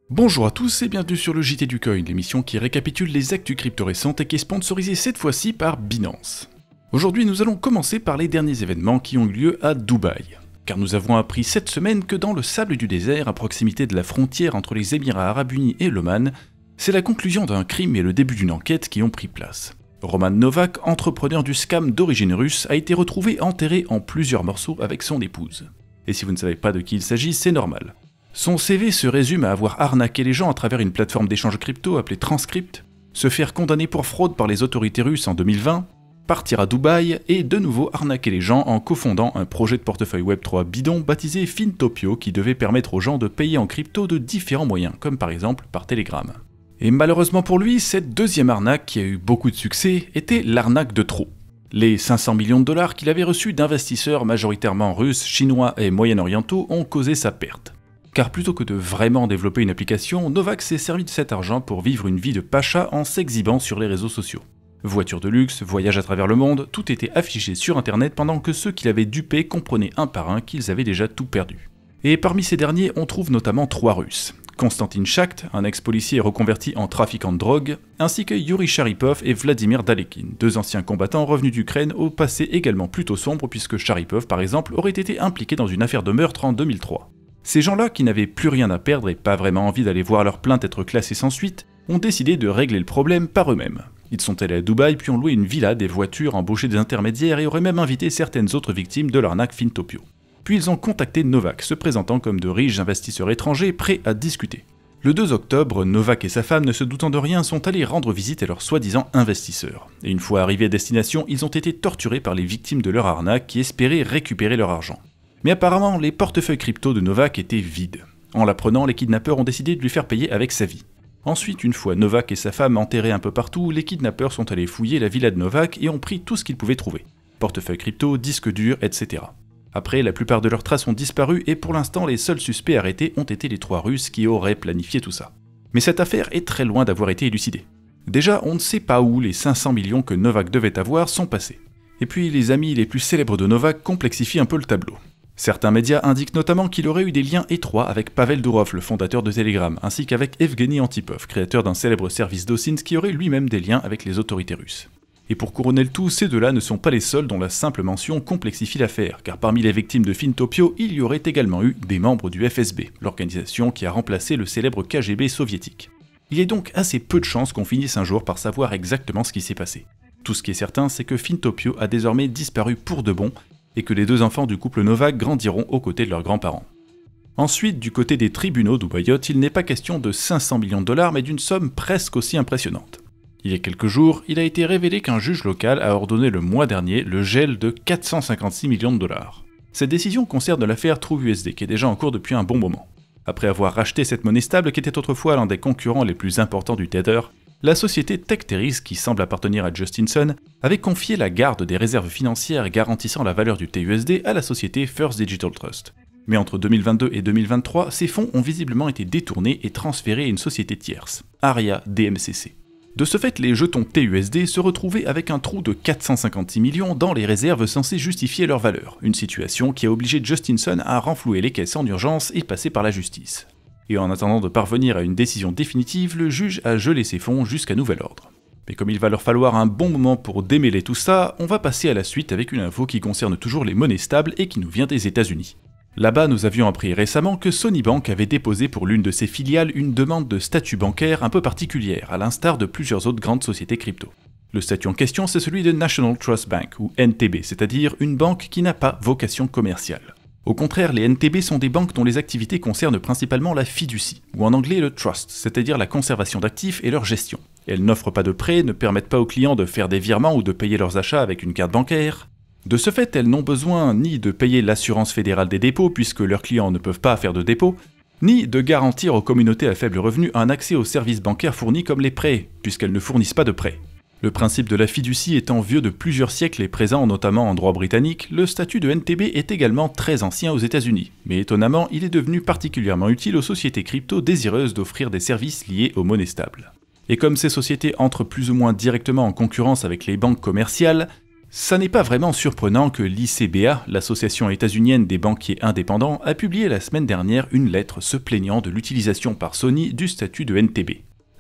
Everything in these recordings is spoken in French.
Bonjour à tous et bienvenue sur le JT du Coin, l'émission qui récapitule les actus crypto récentes et qui est sponsorisée cette fois-ci par Binance. Aujourd'hui, nous allons commencer par les derniers événements qui ont eu lieu à Dubaï. Car nous avons appris cette semaine que dans le sable du désert, à proximité de la frontière entre les Émirats Arabes Unis et l'Oman, c'est la conclusion d'un crime et le début d'une enquête qui ont pris place. Roman Novak, entrepreneur du scam d'origine russe, a été retrouvé enterré en plusieurs morceaux avec son épouse. Et si vous ne savez pas de qui il s'agit, c'est normal. Son CV se résume à avoir arnaqué les gens à travers une plateforme d'échange crypto appelée Transcript, se faire condamner pour fraude par les autorités russes en 2020, partir à Dubaï et de nouveau arnaquer les gens en cofondant un projet de portefeuille Web3 bidon baptisé Fintopio qui devait permettre aux gens de payer en crypto de différents moyens, comme par exemple par Telegram. Et malheureusement pour lui, cette deuxième arnaque qui a eu beaucoup de succès était l'arnaque de trop. Les 500 millions de dollars qu'il avait reçus d'investisseurs majoritairement russes, chinois et moyen-orientaux ont causé sa perte. Car plutôt que de vraiment développer une application, Novak s'est servi de cet argent pour vivre une vie de pacha en s'exhibant sur les réseaux sociaux. Voitures de luxe, voyages à travers le monde, tout était affiché sur internet pendant que ceux qui l'avaient dupé comprenaient un par un qu'ils avaient déjà tout perdu. Et parmi ces derniers, on trouve notamment 3 Russes. Konstantin Shacht, un ex-policier reconverti en trafiquant de drogue, ainsi que Yuri Sharipov et Vladimir Dalekin, 2 anciens combattants revenus d'Ukraine au passé également plutôt sombre puisque Sharipov par exemple aurait été impliqué dans une affaire de meurtre en 2003. Ces gens-là, qui n'avaient plus rien à perdre et pas vraiment envie d'aller voir leur plainte être classée sans suite, ont décidé de régler le problème par eux-mêmes. Ils sont allés à Dubaï puis ont loué une villa, des voitures, embauché des intermédiaires et auraient même invité certaines autres victimes de l'arnaque Fintopio. Puis ils ont contacté Novak, se présentant comme de riches investisseurs étrangers prêts à discuter. Le 2 octobre, Novak et sa femme, ne se doutant de rien, sont allés rendre visite à leurs soi-disant investisseurs. Et une fois arrivés à destination, ils ont été torturés par les victimes de leur arnaque qui espéraient récupérer leur argent. Mais apparemment, les portefeuilles crypto de Novak étaient vides. En l'apprenant, les kidnappeurs ont décidé de lui faire payer avec sa vie. Ensuite, une fois Novak et sa femme enterrés un peu partout, les kidnappeurs sont allés fouiller la villa de Novak et ont pris tout ce qu'ils pouvaient trouver. Portefeuille crypto, disques durs, etc. Après, la plupart de leurs traces ont disparu et pour l'instant, les seuls suspects arrêtés ont été les 3 Russes qui auraient planifié tout ça. Mais cette affaire est très loin d'avoir été élucidée. Déjà, on ne sait pas où les 500 millions que Novak devait avoir sont passés. Et puis, les amis les plus célèbres de Novak complexifient un peu le tableau. Certains médias indiquent notamment qu'il aurait eu des liens étroits avec Pavel Durov, le fondateur de Telegram, ainsi qu'avec Evgeny Antipov, créateur d'un célèbre service d'OSINT qui aurait lui-même des liens avec les autorités russes. Et pour couronner le tout, ces deux-là ne sont pas les seuls dont la simple mention complexifie l'affaire, car parmi les victimes de Fintopio, il y aurait également eu des membres du FSB, l'organisation qui a remplacé le célèbre KGB soviétique. Il y a donc assez peu de chances qu'on finisse un jour par savoir exactement ce qui s'est passé. Tout ce qui est certain, c'est que Fintopio a désormais disparu pour de bon, et que les 2 enfants du couple Novak grandiront aux côtés de leurs grands-parents. Ensuite, du côté des tribunaux dubaïotes, il n'est pas question de 500 millions de dollars, mais d'une somme presque aussi impressionnante. Il y a quelques jours, il a été révélé qu'un juge local a ordonné le mois dernier le gel de 456 millions de dollars. Cette décision concerne l'affaire TrueUSD, qui est déjà en cours depuis un bon moment. Après avoir racheté cette monnaie stable qui était autrefois l'un des concurrents les plus importants du Tether, la société Techteris, qui semble appartenir à Justin Sun, avait confié la garde des réserves financières garantissant la valeur du TUSD à la société First Digital Trust. Mais entre 2022 et 2023, ces fonds ont visiblement été détournés et transférés à une société tierce, Aria DMCC. De ce fait, les jetons TUSD se retrouvaient avec un trou de 456 millions dans les réserves censées justifier leur valeur, une situation qui a obligé Justin Sun à renflouer les caisses en urgence et passer par la justice. Et en attendant de parvenir à une décision définitive, le juge a gelé ses fonds jusqu'à nouvel ordre. Mais comme il va leur falloir un bon moment pour démêler tout ça, on va passer à la suite avec une info qui concerne toujours les monnaies stables et qui nous vient des États-Unis. Là-bas, nous avions appris récemment que Sony Bank avait déposé pour l'une de ses filiales une demande de statut bancaire un peu particulière, à l'instar de plusieurs autres grandes sociétés crypto. Le statut en question, c'est celui de National Trust Bank, ou NTB, c'est-à-dire une banque qui n'a pas vocation commerciale. Au contraire, les NTB sont des banques dont les activités concernent principalement la fiducie, ou en anglais le trust, c'est-à-dire la conservation d'actifs et leur gestion. Elles n'offrent pas de prêts, ne permettent pas aux clients de faire des virements ou de payer leurs achats avec une carte bancaire. De ce fait, elles n'ont besoin ni de payer l'assurance fédérale des dépôts, puisque leurs clients ne peuvent pas faire de dépôts, ni de garantir aux communautés à faible revenu un accès aux services bancaires fournis comme les prêts, puisqu'elles ne fournissent pas de prêts. Le principe de la fiducie étant vieux de plusieurs siècles et présent notamment en droit britannique, le statut de NTB est également très ancien aux États-Unis, mais étonnamment, il est devenu particulièrement utile aux sociétés crypto désireuses d'offrir des services liés aux monnaies stables. Et comme ces sociétés entrent plus ou moins directement en concurrence avec les banques commerciales, Ça n'est pas vraiment surprenant que l'ICBA, l'association états-unienne des banquiers indépendants, a publié la semaine dernière une lettre se plaignant de l'utilisation par Sony du statut de NTB.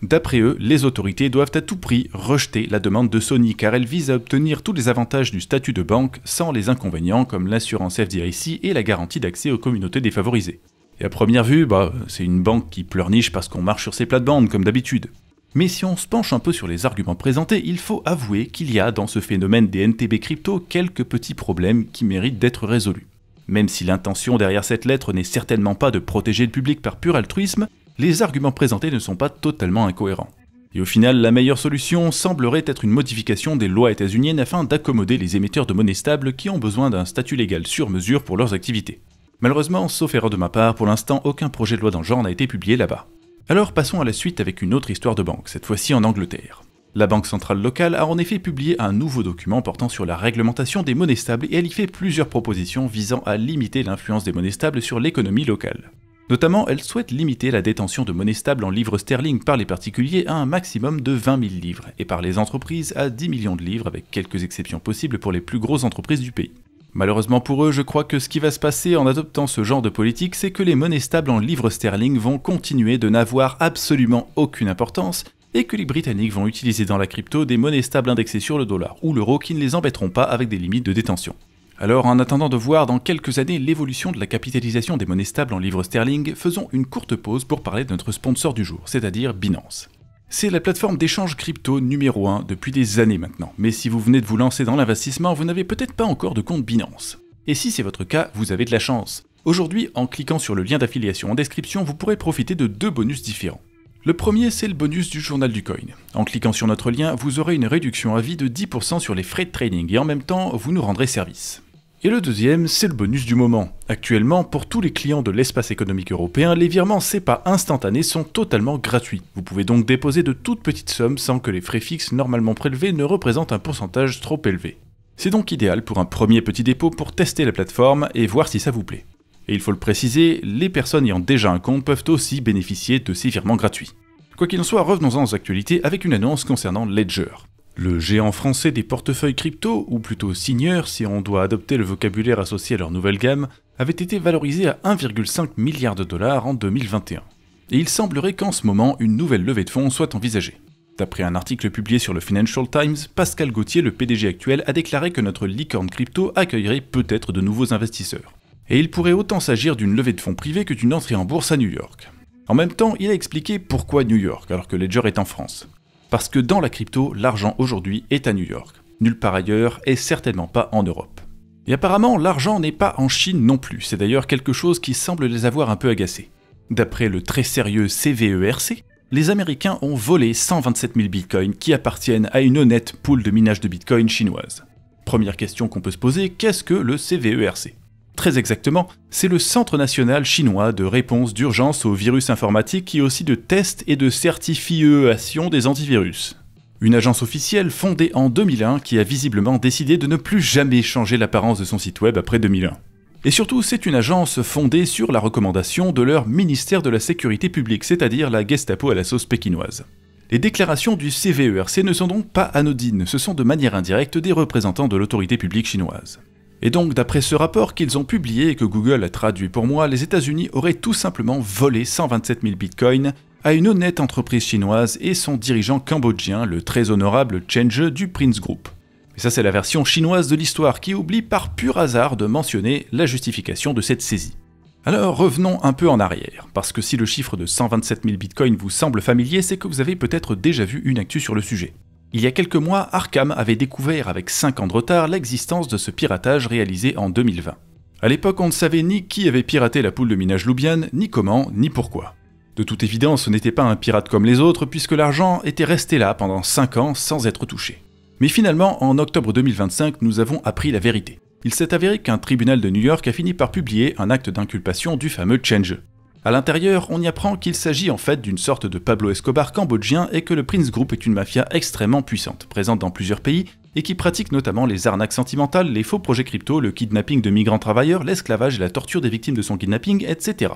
D'après eux, les autorités doivent à tout prix rejeter la demande de Sony car elle vise à obtenir tous les avantages du statut de banque sans les inconvénients comme l'assurance FDIC et la garantie d'accès aux communautés défavorisées. Et à première vue, c'est une banque qui pleurniche parce qu'on marche sur ses plates-bandes comme d'habitude. Mais si on se penche un peu sur les arguments présentés, il faut avouer qu'il y a dans ce phénomène des NTB crypto quelques petits problèmes qui méritent d'être résolus. Même si l'intention derrière cette lettre n'est certainement pas de protéger le public par pur altruisme, les arguments présentés ne sont pas totalement incohérents. Et au final, la meilleure solution semblerait être une modification des lois états-uniennes afin d'accommoder les émetteurs de monnaie stable qui ont besoin d'un statut légal sur mesure pour leurs activités. Malheureusement, sauf erreur de ma part, pour l'instant, aucun projet de loi dans le genre n'a été publié là-bas. Alors passons à la suite avec une autre histoire de banque, cette fois-ci en Angleterre. La Banque centrale locale a en effet publié un nouveau document portant sur la réglementation des monnaies stables et elle y fait plusieurs propositions visant à limiter l'influence des monnaies stables sur l'économie locale. Notamment, elle souhaite limiter la détention de monnaies stables en livres sterling par les particuliers à un maximum de 20 000 livres et par les entreprises à 10 millions de livres avec quelques exceptions possibles pour les plus grosses entreprises du pays. Malheureusement pour eux, je crois que ce qui va se passer en adoptant ce genre de politique, c'est que les monnaies stables en livres sterling vont continuer de n'avoir absolument aucune importance et que les Britanniques vont utiliser dans la crypto des monnaies stables indexées sur le dollar ou l'euro qui ne les embêteront pas avec des limites de détention. Alors en attendant de voir dans quelques années l'évolution de la capitalisation des monnaies stables en livres sterling, faisons une courte pause pour parler de notre sponsor du jour, c'est-à-dire Binance. C'est la plateforme d'échange crypto numéro 1 depuis des années maintenant, mais si vous venez de vous lancer dans l'investissement, vous n'avez peut-être pas encore de compte Binance. Et si c'est votre cas, vous avez de la chance. Aujourd'hui, en cliquant sur le lien d'affiliation en description, vous pourrez profiter de 2 bonus différents. Le premier, c'est le bonus du journal du coin. En cliquant sur notre lien, vous aurez une réduction à vie de 10% sur les frais de trading et en même temps, vous nous rendrez service. Et le deuxième, c'est le bonus du moment. Actuellement, pour tous les clients de l'espace économique européen, les virements SEPA instantanés sont totalement gratuits. Vous pouvez donc déposer de toutes petites sommes sans que les frais fixes normalement prélevés ne représentent un pourcentage trop élevé. C'est donc idéal pour un premier petit dépôt pour tester la plateforme et voir si ça vous plaît. Et il faut le préciser, les personnes ayant déjà un compte peuvent aussi bénéficier de ces virements gratuits. Quoi qu'il en soit, revenons-en aux actualités avec une annonce concernant Ledger. Le géant français des portefeuilles crypto, ou plutôt Signeur si on doit adopter le vocabulaire associé à leur nouvelle gamme, avait été valorisé à 1,5 milliard de dollars en 2021. Et il semblerait qu'en ce moment, une nouvelle levée de fonds soit envisagée. D'après un article publié sur le Financial Times, Pascal Gauthier, le PDG actuel, a déclaré que notre licorne crypto accueillerait peut-être de nouveaux investisseurs. Et il pourrait autant s'agir d'une levée de fonds privée que d'une entrée en bourse à New York. En même temps, il a expliqué pourquoi New York alors que Ledger est en France. Parce que dans la crypto, l'argent aujourd'hui est à New York. Nulle part ailleurs et certainement pas en Europe. Et apparemment, l'argent n'est pas en Chine non plus, c'est d'ailleurs quelque chose qui semble les avoir un peu agacés. D'après le très sérieux CVERC, les Américains ont volé 127 000 bitcoins qui appartiennent à une honnête pool de minage de bitcoin chinoise. Première question qu'on peut se poser, qu'est-ce que le CVERC ? Très exactement, c'est le Centre national chinois de réponse d'urgence aux virus informatiques et aussi de test et de certification des antivirus. Une agence officielle fondée en 2001 qui a visiblement décidé de ne plus jamais changer l'apparence de son site web après 2001. Et surtout, c'est une agence fondée sur la recommandation de leur ministère de la Sécurité publique, c'est-à-dire la Gestapo à la sauce pékinoise. Les déclarations du CVERC ne sont donc pas anodines, ce sont de manière indirecte des représentants de l'autorité publique chinoise. Et donc, d'après ce rapport qu'ils ont publié et que Google a traduit pour moi, les États-Unis auraient tout simplement volé 127 000 bitcoins à une honnête entreprise chinoise et son dirigeant cambodgien, le très honorable Chen Je du Prince Group. Et ça, c'est la version chinoise de l'histoire qui oublie par pur hasard de mentionner la justification de cette saisie. Alors revenons un peu en arrière, parce que si le chiffre de 127 000 bitcoins vous semble familier, c'est que vous avez peut-être déjà vu une actu sur le sujet. Il y a quelques mois, Arkham avait découvert avec 5 ans de retard l'existence de ce piratage réalisé en 2020. À l'époque, on ne savait ni qui avait piraté la pool de minage Loubian, ni comment, ni pourquoi. De toute évidence, ce n'était pas un pirate comme les autres, puisque l'argent était resté là pendant 5 ans sans être touché. Mais finalement, en octobre 2025, nous avons appris la vérité. Il s'est avéré qu'un tribunal de New York a fini par publier un acte d'inculpation du fameux Chen Je. À l'intérieur, on y apprend qu'il s'agit en fait d'une sorte de Pablo Escobar cambodgien et que le Prince Group est une mafia extrêmement puissante, présente dans plusieurs pays et qui pratique notamment les arnaques sentimentales, les faux projets crypto, le kidnapping de migrants travailleurs, l'esclavage et la torture des victimes de son kidnapping, etc.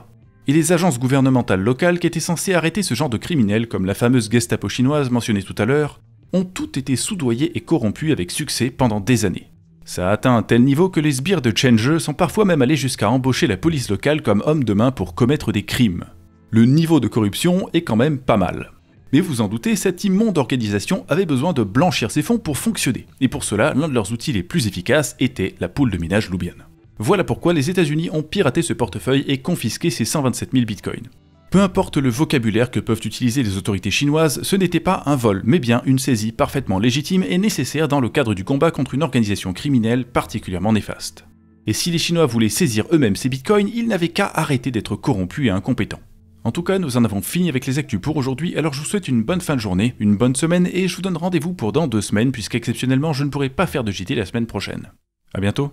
Et les agences gouvernementales locales qui étaient censées arrêter ce genre de criminels, comme la fameuse Gestapo chinoise mentionnée tout à l'heure, ont toutes été soudoyés et corrompus avec succès pendant des années. Ça a atteint un tel niveau que les sbires de Change sont parfois même allés jusqu'à embaucher la police locale comme homme de main pour commettre des crimes. Le niveau de corruption est quand même pas mal. Mais vous en doutez, cette immonde organisation avait besoin de blanchir ses fonds pour fonctionner, et pour cela, l'un de leurs outils les plus efficaces était la pool de minage Lubian. Voilà pourquoi les États-Unis ont piraté ce portefeuille et confisqué ses 127 000 bitcoins. Peu importe le vocabulaire que peuvent utiliser les autorités chinoises, ce n'était pas un vol, mais bien une saisie parfaitement légitime et nécessaire dans le cadre du combat contre une organisation criminelle particulièrement néfaste. Et si les Chinois voulaient saisir eux-mêmes ces bitcoins, ils n'avaient qu'à arrêter d'être corrompus et incompétents. En tout cas, nous en avons fini avec les actus pour aujourd'hui, alors je vous souhaite une bonne fin de journée, une bonne semaine, et je vous donne rendez-vous pour dans 2 semaines, puisqu'exceptionnellement je ne pourrai pas faire de JT la semaine prochaine. A bientôt.